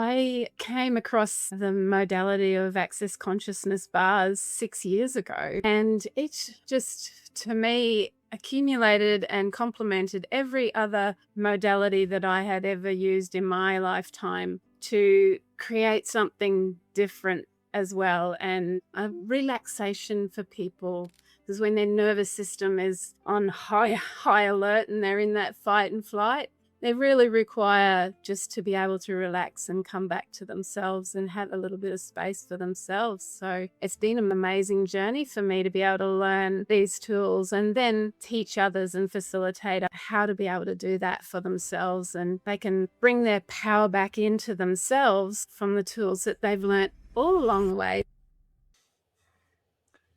I came across the modality of access consciousness bars 6 years ago, and it just, to me, accumulated and complemented every other modality that I had ever used in my lifetime to create something different as well, and a relaxation for people. Because when their nervous system is on high alert and they're in that fight and flight, they really require just to be able to relax and come back to themselves and have a little bit of space for themselves. So it's been an amazing journey for me to be able to learn these tools and then teach others and facilitate how to be able to do that for themselves. And they can bring their power back into themselves from the tools that they've learnt all along the way.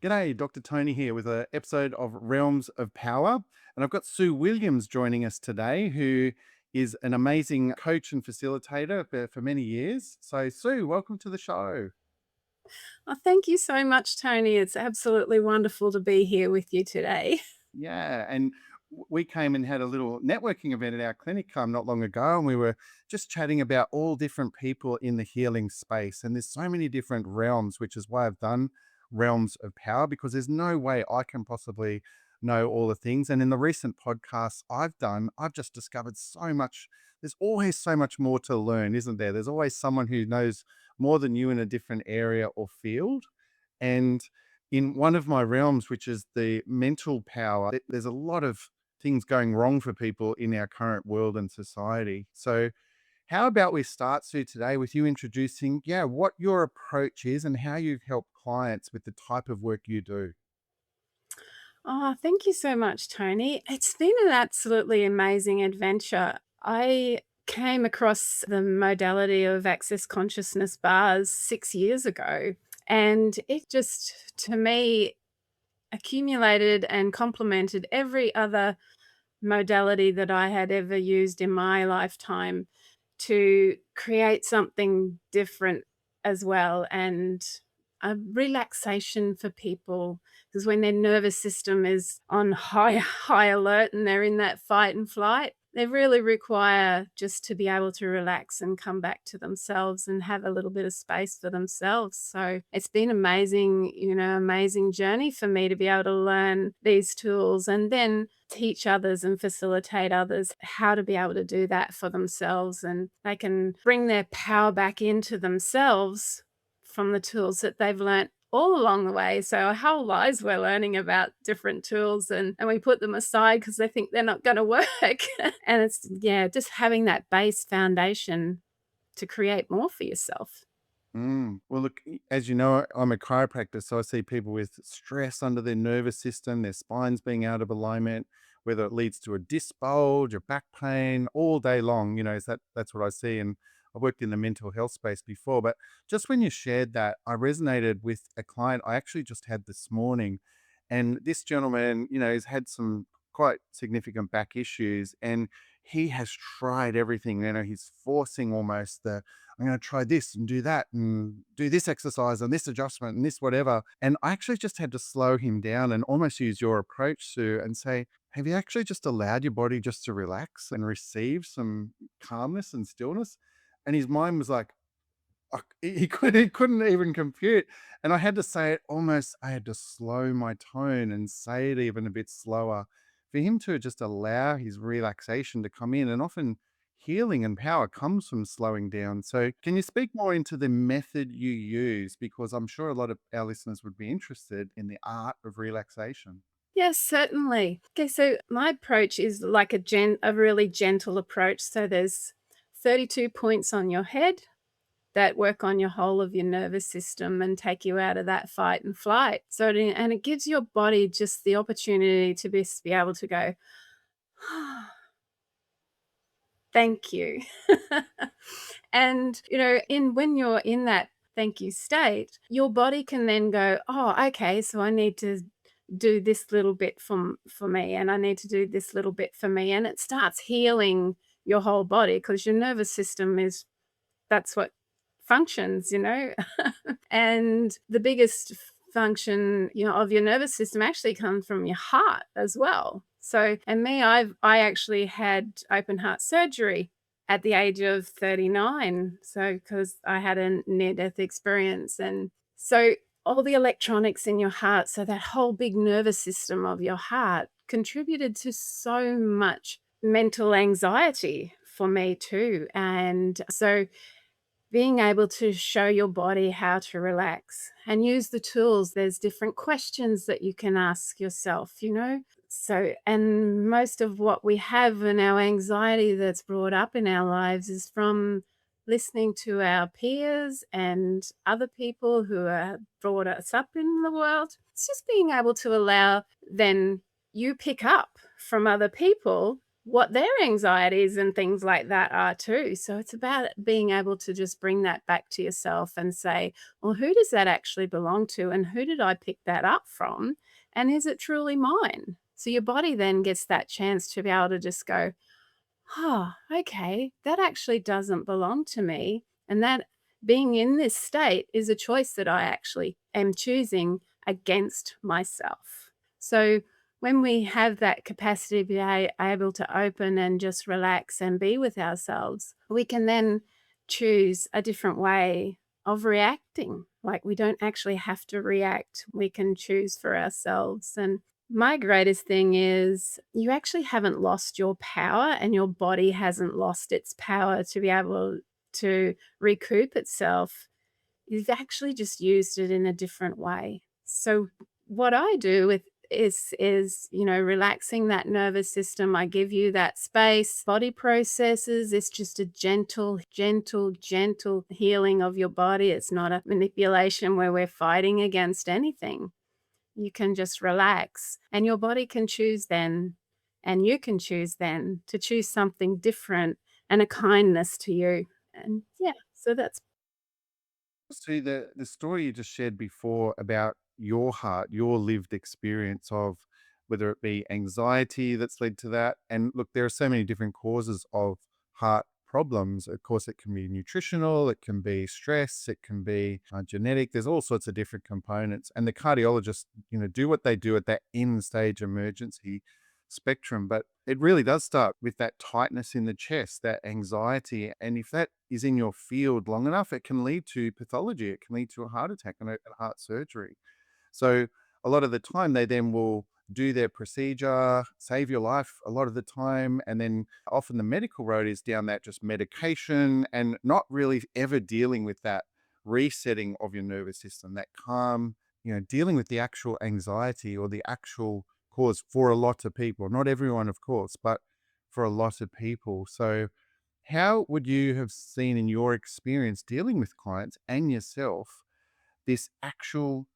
G'day, Dr. Tony here with an episode of Realms of Power. And I've got Sue Williams joining us today, who is an amazing coach and facilitator for many years. So, Sue, welcome to the show. Oh, thank you so much, Tony. It's absolutely wonderful to be here with you today. Yeah. And we came and had a little networking event at our clinic not long ago, and we were just chatting about all different people in the healing space. And there's so many different realms, which is why I've done Realms of Power, because there's no way I can possibly know all the things. And in the recent podcasts I've done, I've just discovered so much. There's always so much more to learn, isn't there? There's always someone who knows more than you in a different area or field. And in one of my realms, which is the mental power, there's a lot of things going wrong for people in our current world and society. So, how about we start, Sue, today with you introducing, what your approach is and how you've helped clients with the type of work you do? Oh, thank you so much, Tony. It's been an absolutely amazing adventure. I came across the modality of access consciousness bars 6 years ago, and it just, to me, accumulated and complemented every other modality that I had ever used in my lifetime to create something different as well, and a relaxation for people. Because when their nervous system is on high alert and they're in that fight and flight, they really require just to be able to relax and come back to themselves and have a little bit of space for themselves. So it's been amazing, amazing journey for me to be able to learn these tools and then teach others and facilitate others how to be able to do that for themselves, and they can bring their power back into themselves from the tools that they've learnt all along the way. So our whole lives we're learning about different tools, and we put them aside because they think they're not going to work. And it's, yeah, just having that base foundation to create more for yourself. Well, look, as you know, I'm a chiropractor, so I see people with stress under their nervous system, their spines being out of alignment, whether it leads to a disc bulge or back pain all day long. That's what I see. And I've worked in the mental health space before, but just when you shared that, I resonated with a client I actually just had this morning. And this gentleman, has had some quite significant back issues, and he has tried everything. He's forcing almost I'm going to try this and do that and do this exercise and this adjustment and this whatever. And I actually just had to slow him down and almost use your approach, Sue, and say, have you actually just allowed your body just to relax and receive some calmness and stillness? And his mind was like, he couldn't even compute. And I had to say it almost, I had to slow my tone and say it even a bit slower for him to just allow his relaxation to come in. And often healing and power comes from slowing down. So can you speak more into the method you use? Because I'm sure a lot of our listeners would be interested in the art of relaxation. Yes, certainly. Okay, so my approach is like a really gentle approach. So there's 32 points on your head that work on your whole of your nervous system and take you out of that fight and flight. And it gives your body just the opportunity to be able to go, thank you. And, in when you're in that thank you state, your body can then go, oh, okay, so I need to do this little bit for me, and I need to do this little bit for me. And it starts healing your whole body because your nervous system is that's what functions, And the biggest function, of your nervous system actually comes from your heart as well. So, and me, I actually had open heart surgery at the age of 39. So, because I had a near death experience. And so, all the electronics in your heart, so that whole big nervous system of your heart contributed to so much mental anxiety for me too. And so, being able to show your body how to relax and use the tools. There's different questions that you can ask yourself, you know? So, and most of what we have in our anxiety that's brought up in our lives is from listening to our peers and other people who are brought us up in the world. It's just being able to allow then you pick up from other people what their anxieties and things like that are too. So it's about being able to just bring that back to yourself and say, well, who does that actually belong to? And who did I pick that up from? And is it truly mine? So your body then gets that chance to be able to just go, oh, okay, that actually doesn't belong to me. And that being in this state is a choice that I actually am choosing against myself. So when we have that capacity to be able to open and just relax and be with ourselves, we can then choose a different way of reacting. Like we don't actually have to react, we can choose for ourselves. And my greatest thing is you actually haven't lost your power and your body hasn't lost its power to be able to recoup itself. You've actually just used it in a different way. So what I do with you know, relaxing that nervous system. I give you that space. Body processes, it's just a gentle healing of your body. It's not a manipulation where we're fighting against anything. You can just relax and your body can choose then, and you can choose then to choose something different and a kindness to you. And yeah, so that's See, the story you just shared before about your heart, your lived experience of whether it be anxiety that's led to that. And look, there are so many different causes of heart problems. Of course, it can be nutritional, it can be stress, it can be genetic. There's all sorts of different components. And the cardiologists, do what they do at that end stage emergency spectrum. But it really does start with that tightness in the chest, that anxiety. And if that is in your field long enough, it can lead to pathology. It can lead to a heart attack and heart surgery. So a lot of the time, they then will do their procedure, save your life a lot of the time. And then often the medical road is down that just medication and not really ever dealing with that resetting of your nervous system, that calm, dealing with the actual anxiety or the actual cause for a lot of people. Not everyone, of course, but for a lot of people. So, how would you have seen in your experience dealing with clients and yourself this actual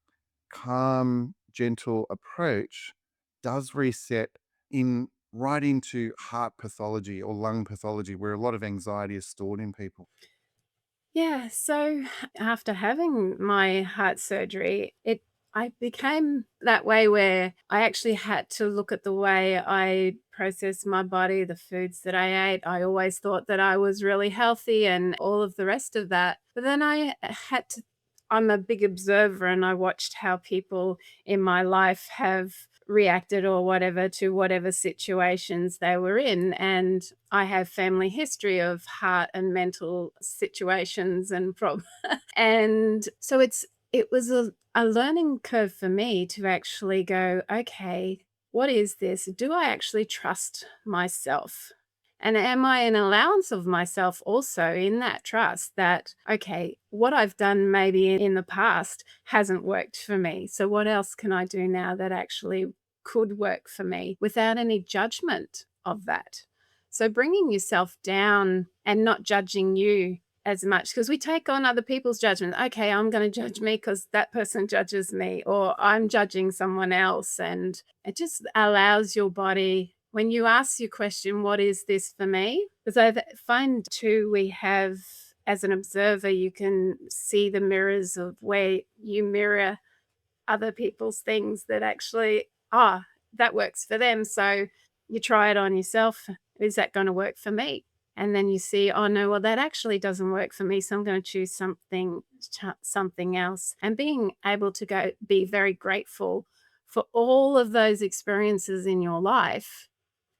calm, gentle approach does reset in right into heart pathology or lung pathology where a lot of anxiety is stored in people? yeah, so after having my heart surgery, I became that way where I actually had to look at the way I process my body, the foods that I ate. I always thought that I was really healthy and all of the rest of that. But then I'm a big observer and I watched how people in my life have reacted or whatever to whatever situations they were in. And I have family history of heart and mental situations and problems. And so it was a learning curve for me to actually go, okay, what is this? Do I actually trust myself? And am I an allowance of myself also in that trust that, okay, what I've done maybe in the past hasn't worked for me. So what else can I do now that actually could work for me without any judgment of that? So bringing yourself down and not judging you as much because we take on other people's judgment. Okay, I'm going to judge me because that person judges me, or I'm judging someone else. And it just allows your body, when you ask your question, what is this for me? Because find too, we have, as an observer, you can see the mirrors of where you mirror other people's things that actually, that works for them. So you try it on yourself. Is that going to work for me? And then you see, oh no, well that actually doesn't work for me. So I'm going to choose something else. And being able to be very grateful for all of those experiences in your life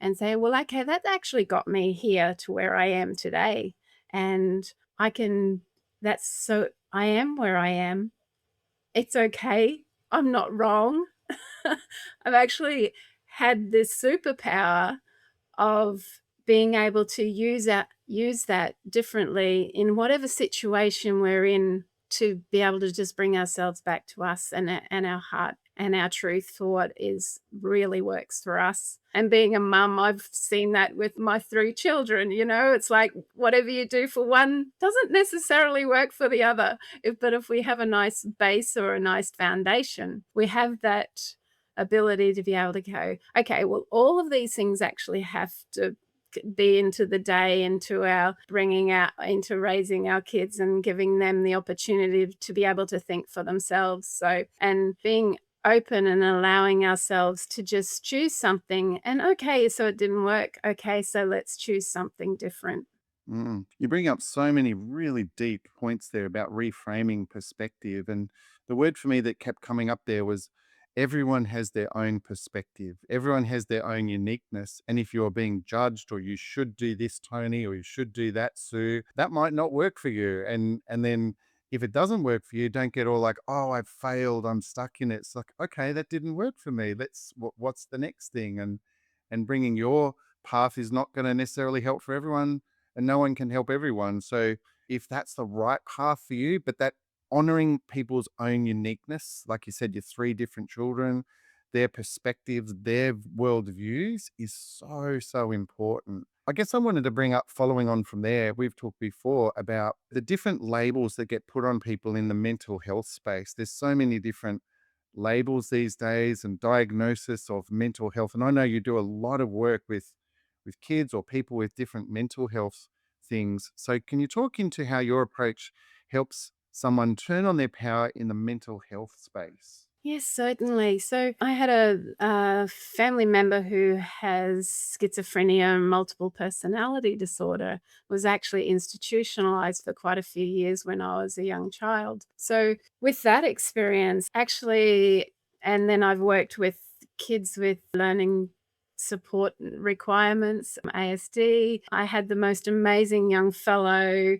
and say, well, okay, that actually got me here to where I am today. And I can, that's so I am where I am. It's okay. I'm not wrong. I've actually had this superpower of being able to use that differently in whatever situation we're in, to be able to just bring ourselves back to us and our heart and our truth for what is really works for us. And being a mum, I've seen that with my 3 children, it's like whatever you do for one doesn't necessarily work for the other. But if we have a nice base or a nice foundation, we have that ability to be able to go, okay, well, all of these things actually have to be into the day, into our bringing out, into raising our kids and giving them the opportunity to be able to think for themselves. So, and being open and allowing ourselves to just choose something. And okay, so it didn't work. Okay, so let's choose something different. You bring up so many really deep points there about reframing perspective. And the word for me that kept coming up there was everyone has their own perspective, everyone has their own uniqueness. And if you're being judged, or you should do this, Tony, or you should do that, Sue, that might not work for you. And then if it doesn't work for you, don't get all like, oh, I've failed, I'm stuck in it. It's like, okay, that didn't work for me. What's the next thing? And bringing your path is not going to necessarily help for everyone, and no one can help everyone. So if that's the right path for you, but that honoring people's own uniqueness, like you said, your 3 different children, their perspectives, their worldviews is so, so important. I guess I wanted to bring up, following on from there, we've talked before about the different labels that get put on people in the mental health space. There's so many different labels these days and diagnosis of mental health. And I know you do a lot of work with kids or people with different mental health things. So can you talk into how your approach helps someone turn on their power in the mental health space? Yes, certainly. So I had a family member who has schizophrenia and multiple personality disorder, was actually institutionalized for quite a few years when I was a young child. So with that experience, actually, and then I've worked with kids with learning support requirements, ASD. I had the most amazing young fellow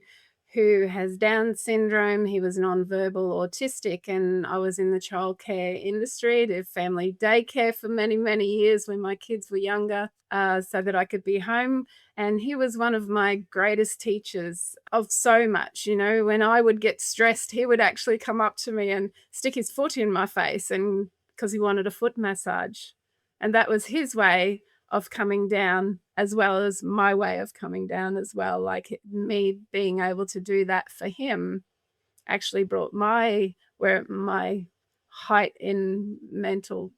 who has Down syndrome. He was nonverbal autistic, and I was in the childcare industry, did family daycare for many, many years when my kids were younger, so that I could be home. And he was one of my greatest teachers of so much. When I would get stressed, he would actually come up to me and stick his foot in my face, and because he wanted a foot massage. And that was his way of coming down, as well as my way of coming down as well. Like me being able to do that for him actually brought where my height in mental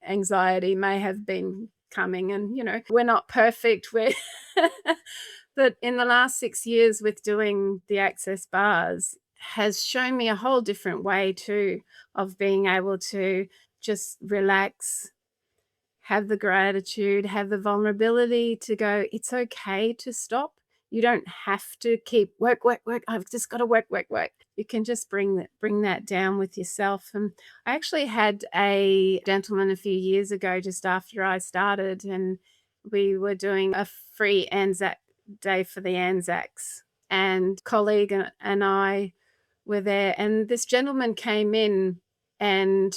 anxiety may have been coming. And, we're not perfect. But in the last 6 years with doing the access bars has shown me a whole different way too of being able to just relax, have the gratitude, have the vulnerability to go, it's okay to stop. You don't have to keep work, work, work. I've just got to work, work, work. You can just bring that down with yourself. And I actually had a gentleman a few years ago, just after I started, and we were doing a free Anzac Day for the Anzacs. And colleague and I were there, and this gentleman came in, and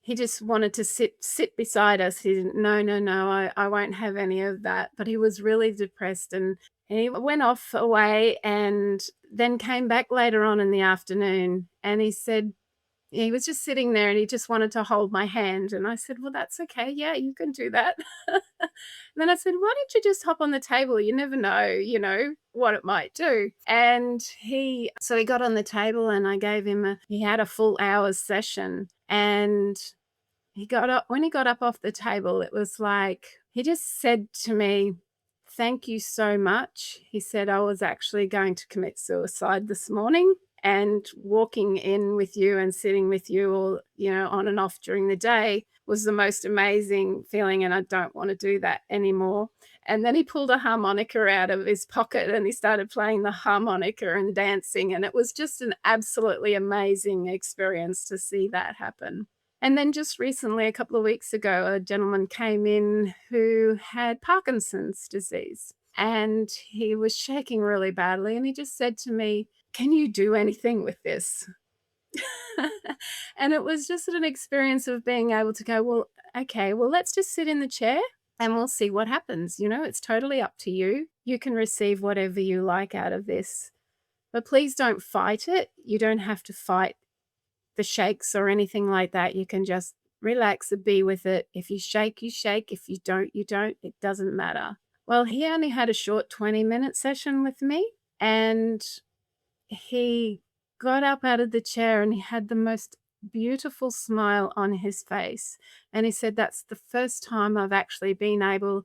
he just wanted to sit beside us. He didn't, "No, no, no, I won't have any of that." But he was really depressed, and he went off away, and then came back later on in the afternoon, and he said he was just sitting there, and he just wanted to hold my hand, and I said, "Well, that's okay. Yeah, you can do that." Then I said, "Why don't you just hop on the table? You never know, what it might do." And he got on the table, and I gave him he had a full hour's session, and when he got up off the table, it was like he just said to me, "Thank you so much." He said, "I was actually going to commit suicide this morning, and walking in with you and sitting with you all, on and off during the day was the most amazing feeling, and I don't want to do that anymore." And then he pulled a harmonica out of his pocket, and he started playing the harmonica and dancing, and it was just an absolutely amazing experience to see that happen. And then just recently, a couple of weeks ago, a gentleman came in who had Parkinson's disease, and he was shaking really badly, and he just said to me, "Can you do anything with this?" And it was just an experience of being able to go, "Well, okay, well, let's just sit in the chair and we'll see what happens, it's totally up to you. You can receive whatever you like out of this, but please don't fight it. You don't have to fight the shakes or anything like that. You can just relax and be with it. If you shake, you shake. If you don't, you don't. It doesn't matter." Well, he only had a short 20-minute session with me, and he got up out of the chair and he had the most beautiful smile on his face. And he said, "That's the first time I've actually been able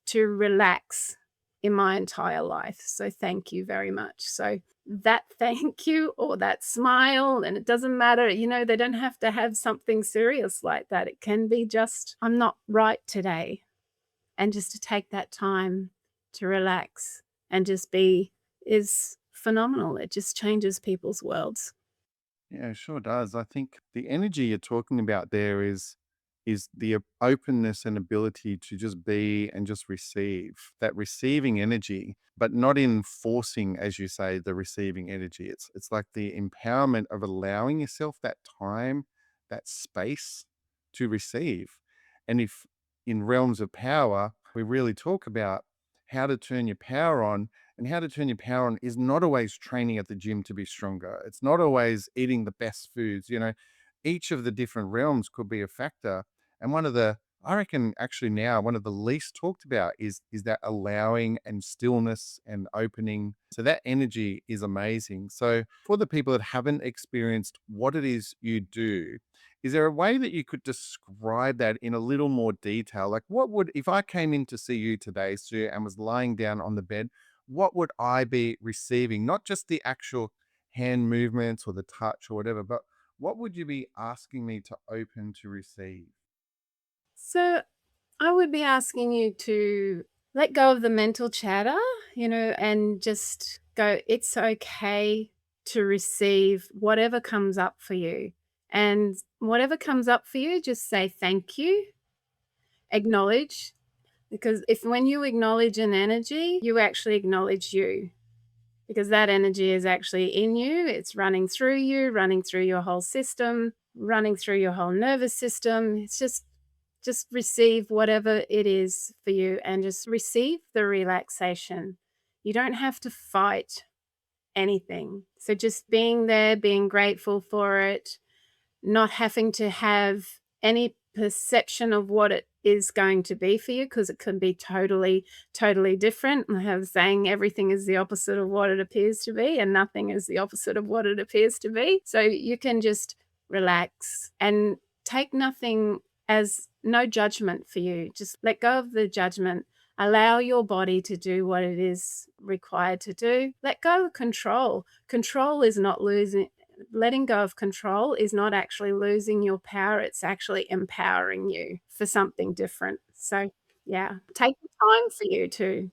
to relax in my entire life. So thank you very much." So that thank you or that smile, and it doesn't matter, they don't have to have something serious like that. It can be just, "I'm not right today." And just to take that time to relax and just be is phenomenal. It just changes people's worlds. Yeah, it sure does. I think the energy you're talking about there is the openness and ability to just be and just receive. That receiving energy, but not in forcing, as you say, the receiving energy. It's like the empowerment of allowing yourself that time, that space to receive. And if in realms of power, we really talk about how to turn your power on, and how to turn your power on is not always training at the gym to be stronger. It's not always eating the best foods. Each of the different realms could be a factor. And I reckon actually now one of the least talked about is that allowing and stillness and opening. So that energy is amazing. So for the people that haven't experienced what it is you do, is there a way that you could describe that in a little more detail? Like, what would, if I came in to see you today, Sue, and was lying down on the bed, what would I be receiving? Not just the actual hand movements or the touch or whatever, but what would you be asking me to open to receive? So I would be asking you to let go of the mental chatter, and just go, it's okay to receive whatever comes up for you. And whatever comes up for you, just say thank you, acknowledge, because if when you acknowledge an energy, you actually acknowledge you. Because that energy is actually in you. It's running through you, running through your whole system, running through your whole nervous system. It's just receive whatever it is for you and just receive the relaxation. You don't have to fight anything. So just being there, being grateful for it, not having to have any perception of what it is going to be for you, because it can be totally, totally different. I have a saying, everything is the opposite of what it appears to be, and nothing is the opposite of what it appears to be. So you can just relax and take nothing as no judgment for you. Just let go of the judgment. Allow your body to do what it is required to do. Let go of control. Control is not losing, letting go of control is not actually losing your power, it's actually empowering you for something different. So, yeah, take the time for you too.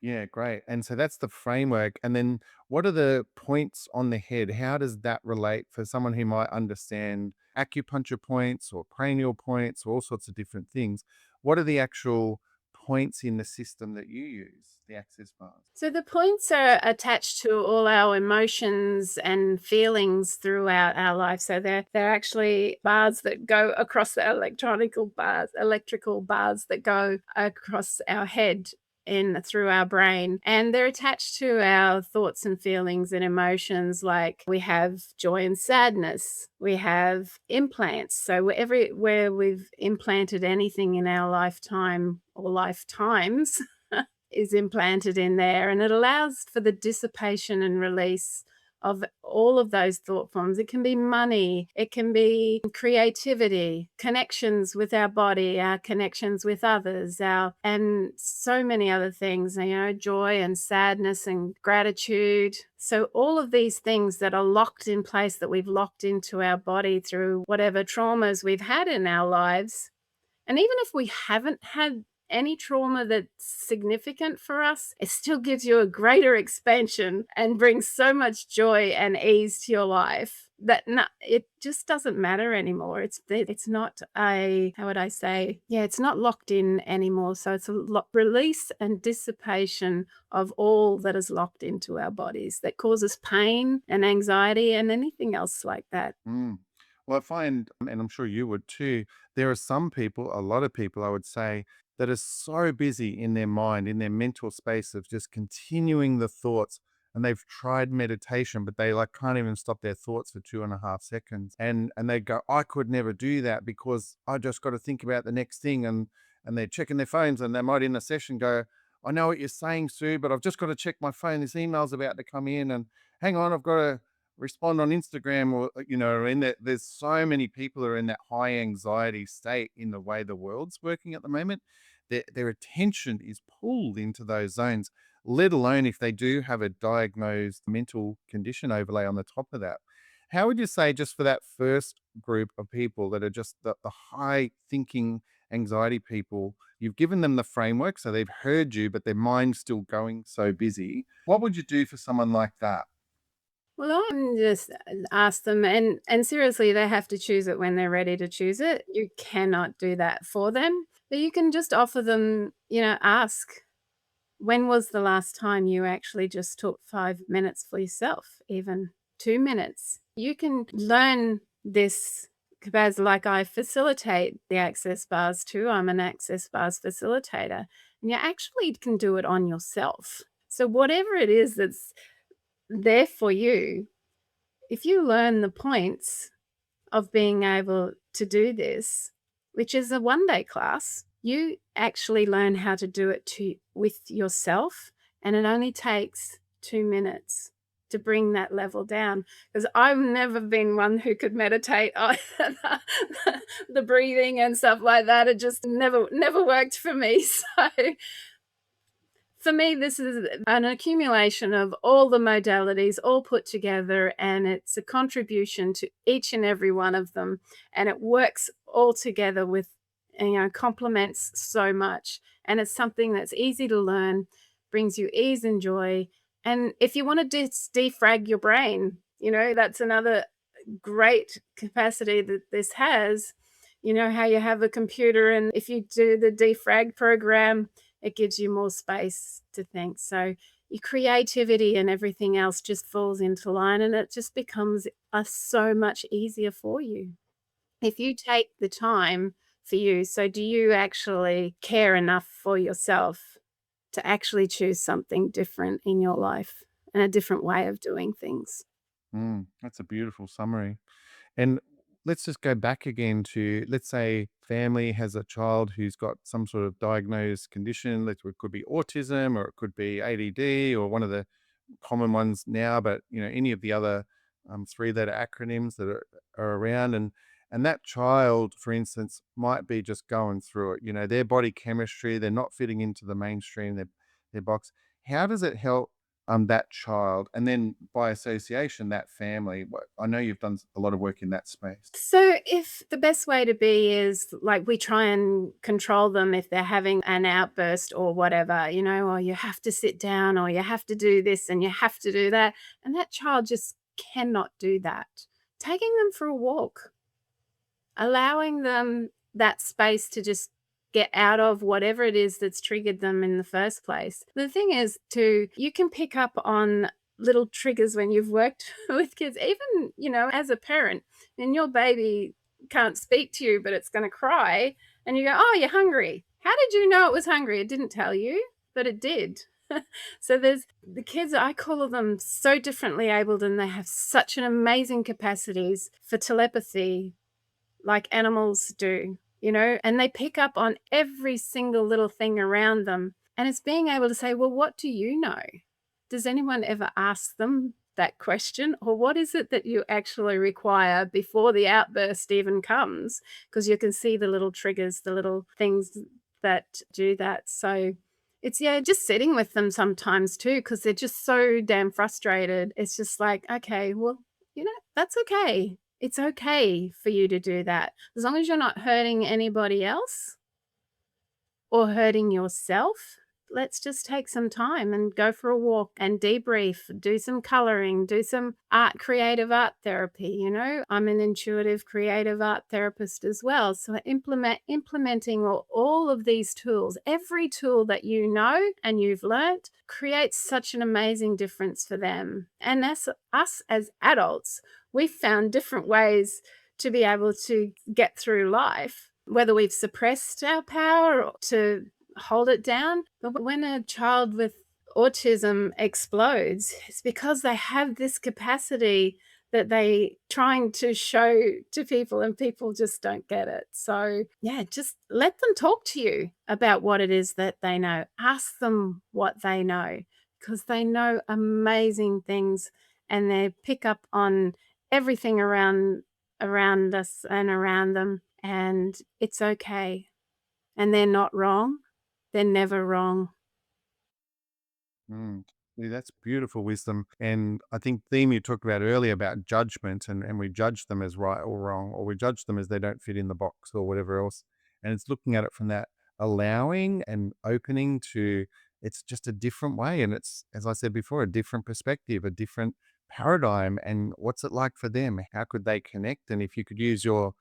Yeah, great. And so that's the framework. And then what are the points on the head? How does that relate for someone who might understand acupuncture points or cranial points or all sorts of different things? What are the actual points in the system that you use, the access bars? So the points are attached to all our emotions and feelings throughout our life. So they're actually bars that go across the electrical bars that go across our head in through our brain, and they're attached to our thoughts and feelings and emotions. Like, we have joy and sadness, we have implants. So where we've implanted anything in our lifetime or lifetimes is implanted in there, and it allows for the dissipation and release of all of those thought forms. It can be money, it can be creativity, connections with our body, our connections with others, our and so many other things, joy and sadness and gratitude. So all of these things that are locked in place, that we've locked into our body through whatever traumas we've had in our lives, and even if we haven't had any trauma that's significant for us, it still gives you a greater expansion and brings so much joy and ease to your life that no, it just doesn't matter anymore. It's not a, how would I say? Yeah, it's not locked in anymore. So it's a release and dissipation of all that is locked into our bodies that causes pain and anxiety and anything else like that. Mm. Well, I find, and I'm sure you would too, there are some people, a lot of people, I would say, that are so busy in their mind, in their mental space of just continuing the thoughts. And they've tried meditation, but they like can't even stop their thoughts for 2.5 seconds. And they go, I could never do that because I just got to think about the next thing. And they're checking their phones and they might in a session go, I know what you're saying, Sue, but I've just got to check my phone. This email's about to come in and hang on, I've got to respond on Instagram or in that there's so many people are in that high anxiety state in the way the world's working at the moment. Their attention is pulled into those zones, let alone if they do have a diagnosed mental condition overlay on the top of that. How would you say, just for that first group of people that are just the high thinking anxiety people, you've given them the framework, so they've heard you, but their mind's still going so busy. What would you do for someone like that? Well, I'm just ask them, and seriously, they have to choose it when they're ready to choose it. You cannot do that for them, but you can just offer them, ask, when was the last time you actually just took 5 minutes for yourself, even 2 minutes? You can learn this as like I facilitate the access bars too. I'm an access bars facilitator, and you actually can do it on yourself. So whatever it is that's there for you, if you learn the points of being able to do this, which is a one-day class, you actually learn how to do it with yourself, and it only takes 2 minutes to bring that level down. Because 'cause I've never been one who could meditate on the breathing and stuff like that. It just never worked for me. So for me, this is an accumulation of all the modalities all put together, and it's a contribution to each and every one of them. And it works all together with, complements so much. And it's something that's easy to learn, brings you ease and joy. And if you want to defrag your brain, that's another great capacity that this has. You know how you have a computer, and if you do the defrag program, it gives you more space to think. So your creativity and everything else just falls into line, and it just becomes so much easier for you if you take the time for you. So, do you actually care enough for yourself to actually choose something different in your life and a different way of doing things? That's a beautiful summary. And let's just go back again to, let's say family has a child who's got some sort of diagnosed condition. It could be autism or it could be ADD or one of the common ones now, but any of the other three-letter acronyms that are around, and that child, for instance, might be just going through it. Their body chemistry, they're not fitting into the mainstream, their box. How does it help that child, and then by association, that family? I know you've done a lot of work in that space. So, if the best way to be is like we try and control them if they're having an outburst or whatever, or you have to sit down or you have to do this and you have to do that. And that child just cannot do that. Taking them for a walk, allowing them that space to just get out of whatever it is that's triggered them in the first place. The thing is too, you can pick up on little triggers when you've worked with kids, even, as a parent, and your baby can't speak to you, but it's going to cry. And you go, oh, you're hungry. How did you know it was hungry? It didn't tell you, but it did. So there's the kids, I call them so differently abled, and they have such an amazing capacities for telepathy, like animals do, and they pick up on every single little thing around them. And it's being able to say, well, what do you know? Does anyone ever ask them that question? Or what is it that you actually require before the outburst even comes? Because you can see the little triggers, the little things that do that. So it's, yeah, just sitting with them sometimes too, because they're just so damn frustrated. It's just like, okay, well, that's okay. It's okay for you to do that. As long as you're not hurting anybody else or hurting yourself. let's just take some time and go for a walk and debrief, do some coloring, do some creative art therapy. I'm an intuitive creative art therapist as well. So implementing all of these tools, every tool that you know and you've learnt creates such an amazing difference for them. And as us as adults, we've found different ways to be able to get through life, whether we've suppressed our power or to hold it down. But when a child with autism explodes, it's because they have this capacity that they trying to show to people, and people just don't get it. So, yeah, just let them talk to you about what it is that they know. Ask them what they know, because they know amazing things, and they pick up on everything around us and around them, and it's okay. And they're not wrong. They're never wrong. Mm. Yeah, that's beautiful wisdom. And I think theme you talked about earlier about judgment, and we judge them as right or wrong, or we judge them as they don't fit in the box or whatever else. And it's looking at it from that allowing and opening to, it's just a different way. And it's, as I said before, a different perspective, a different paradigm. And what's it like for them? How could they connect? And if you could use your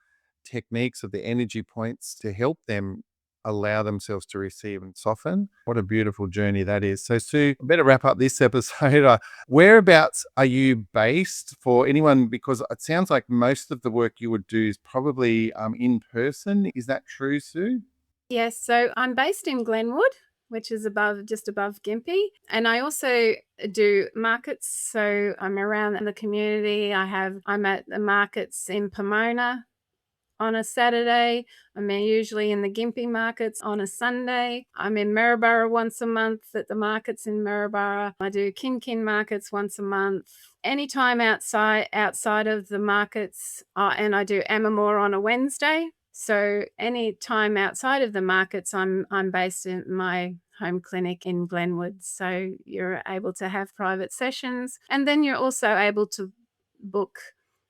techniques of the energy points to help them allow themselves to receive and soften. What a beautiful journey that is. So, Sue, I better wrap up this episode. Whereabouts are you based for anyone? Because it sounds like most of the work you would do is probably in person. Is that true, Sue? Yes, so I'm based in Glenwood, which is just above Gympie, and I also do markets. So I'm around the community. I'm at the markets in Pomona on a Saturday. I'm usually in the Gympie markets on a Sunday. I'm in Maryborough once a month at the markets in Maryborough. I do Kin markets once a month. Anytime outside of the markets, and I do Amamore on a Wednesday. So any time outside of the markets, I'm based in my home clinic in Glenwood. So you're able to have private sessions, and then you're also able to book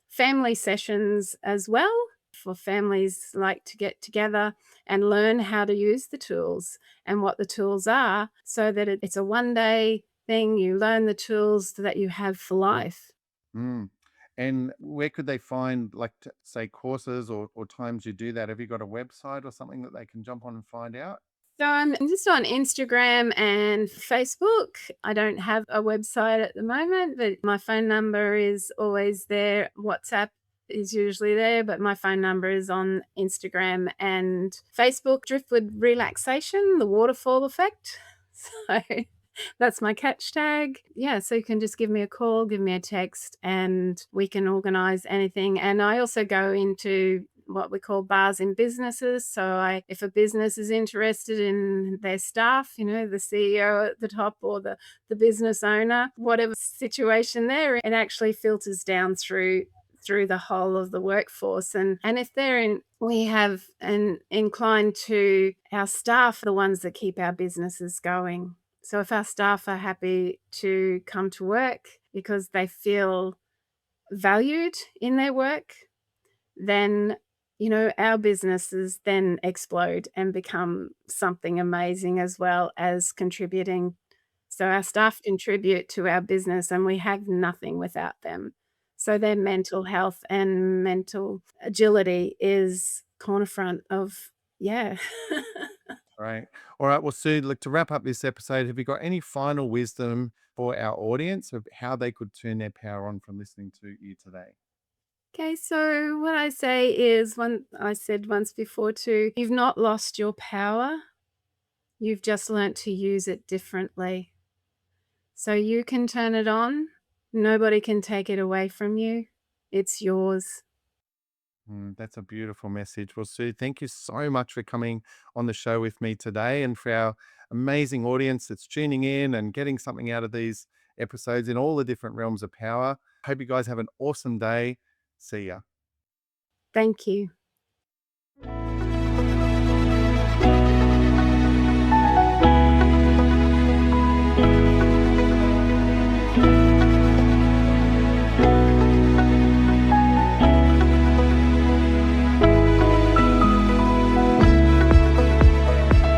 family sessions as well, for families like to get together and learn how to use the tools and what the tools are, so that it's a one day thing. You learn the tools that you have for life. Mm. And where could they find, like, say, courses or times you do that? Have you got a website or something that they can jump on and find out? So I'm just on Instagram and Facebook. I don't have a website at the moment, but my phone number is always there. WhatsApp is usually there, but my phone number is on Instagram and Facebook. Driftwood Relaxation, the waterfall effect. So that's my catch tag. Yeah, so you can just give me a call, give me a text, and we can organize anything. And I also go into what we call bars in businesses. So if a business is interested in their staff, the CEO at the top or the business owner, whatever situation they're in, it actually filters down through the whole of the workforce. And if they're in, we have an incline to our staff, the ones that keep our businesses going. So if our staff are happy to come to work because they feel valued in their work, then our businesses then explode and become something amazing, as well as contributing. So our staff contribute to our business, and we have nothing without them. So their mental health and mental agility is cornerfront of, yeah. Right. All right. Well, Sue, look, to wrap up this episode, have you got any final wisdom for our audience of how they could turn their power on from listening to you today? Okay, so what I say is, one I said once before too, you've not lost your power, you've just learnt to use it differently. So you can turn it on. Nobody can take it away from you. It's yours. That's a beautiful message. Well, Sue, thank you so much for coming on the show with me today, and for our amazing audience that's tuning in and getting something out of these episodes in all the different realms of power. Hope you guys have an awesome day. See ya. Thank you.